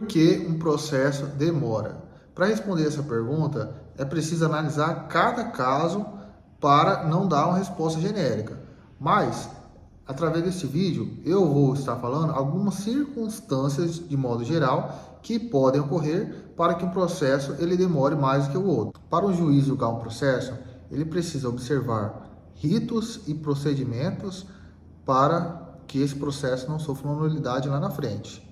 Por que um processo demora? Para responder essa pergunta, é preciso analisar cada caso para não dar uma resposta genérica. Mas, através desse vídeo, eu vou estar falando algumas circunstâncias, de modo geral, que podem ocorrer para que um processo ele demore mais do que o outro. Para o juiz julgar um processo, ele precisa observar ritos e procedimentos para que esse processo não sofra uma nulidade lá na frente.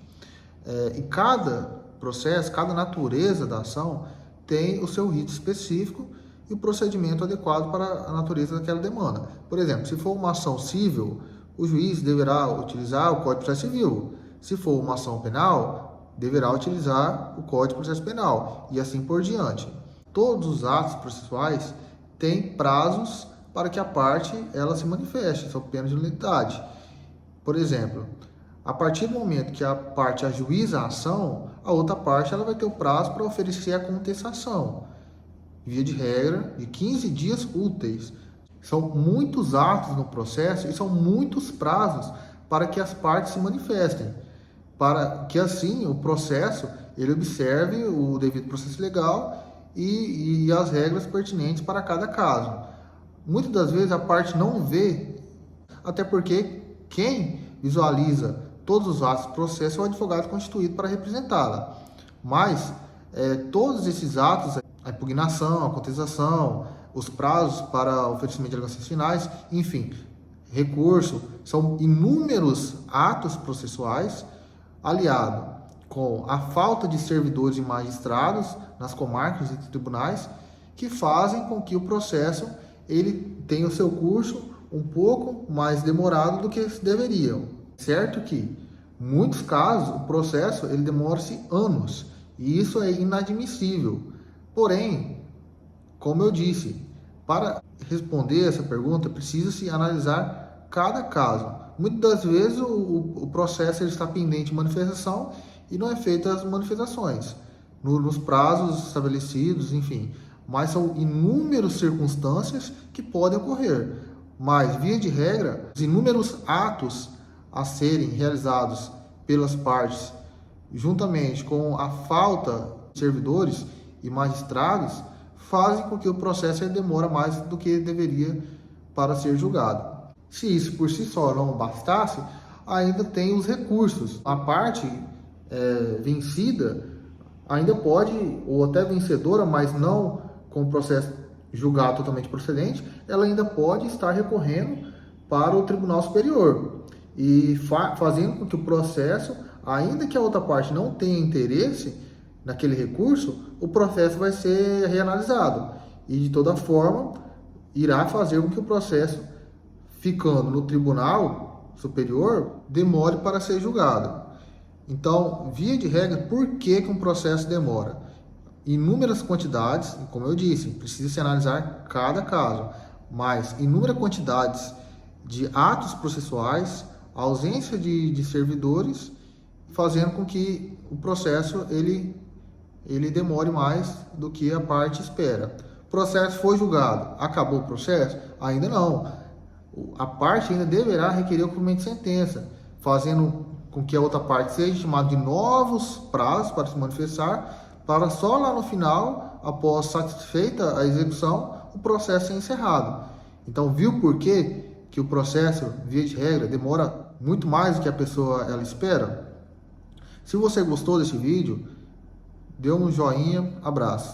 E cada processo, cada natureza da ação tem o seu rito específico e o procedimento adequado para a natureza daquela demanda. Por exemplo, se for uma ação civil, o juiz deverá utilizar o Código de Processo Civil. Se for uma ação penal, deverá utilizar o Código de Processo Penal e assim por diante. Todos os atos processuais têm prazos para que a parte ela se manifeste, sob pena de nulidade. Por exemplo, a partir do momento que a parte ajuiza a ação, a outra parte ela vai ter o prazo para oferecer a contestação. Via de regra, de 15 dias úteis. São muitos atos no processo e são muitos prazos para que as partes se manifestem. Para que assim o processo ele observe o devido processo legal e as regras pertinentes para cada caso. Muitas das vezes a parte não vê, até porque quem visualiza todos os atos do processo é o advogado constituído para representá-la. Mas todos esses atos, a impugnação, a contestação, os prazos para oferecimento de alegações finais, enfim, recurso, são inúmeros atos processuais aliado com a falta de servidores e magistrados nas comarcas e tribunais que fazem com que o processo ele tenha o seu curso um pouco mais demorado do que deveriam. Certo que, em muitos casos, o processo ele demora-se anos, e isso é inadmissível. Porém, como eu disse, para responder essa pergunta, precisa-se analisar cada caso. Muitas das vezes o processo ele está pendente de manifestação e não é feita as manifestações nos prazos estabelecidos, enfim. Mas são inúmeras circunstâncias que podem ocorrer. Mas, via de regra, os inúmeros atos a serem realizados pelas partes, juntamente com a falta de servidores e magistrados, fazem com que o processo demore mais do que deveria para ser julgado. Se isso por si só não bastasse, ainda tem os recursos. A parte vencida ainda pode, ou até vencedora, mas não com o processo julgado totalmente procedente, ela ainda pode estar recorrendo para o Tribunal Superior e fazendo com que o processo, ainda que a outra parte não tenha interesse naquele recurso, o processo vai ser reanalisado e de toda forma irá fazer com que o processo, ficando no Tribunal Superior, demore para ser julgado. Então, via de regra, por que um processo demora? Inúmeras quantidades, como eu disse, precisa se analisar cada caso, mas inúmeras quantidades de atos processuais, ausência de servidores, fazendo com que o processo ele demore mais do que a parte espera. O processo foi julgado, acabou o processo? Ainda não. A parte ainda deverá requerer o cumprimento de sentença, fazendo com que a outra parte seja chamada de novos prazos para se manifestar, para só lá no final, após satisfeita a execução, o processo ser encerrado. Então, viu por quê que o processo, via de regra, demora muito mais do que a pessoa ela espera? Se você gostou desse vídeo, dê um joinha, abraço.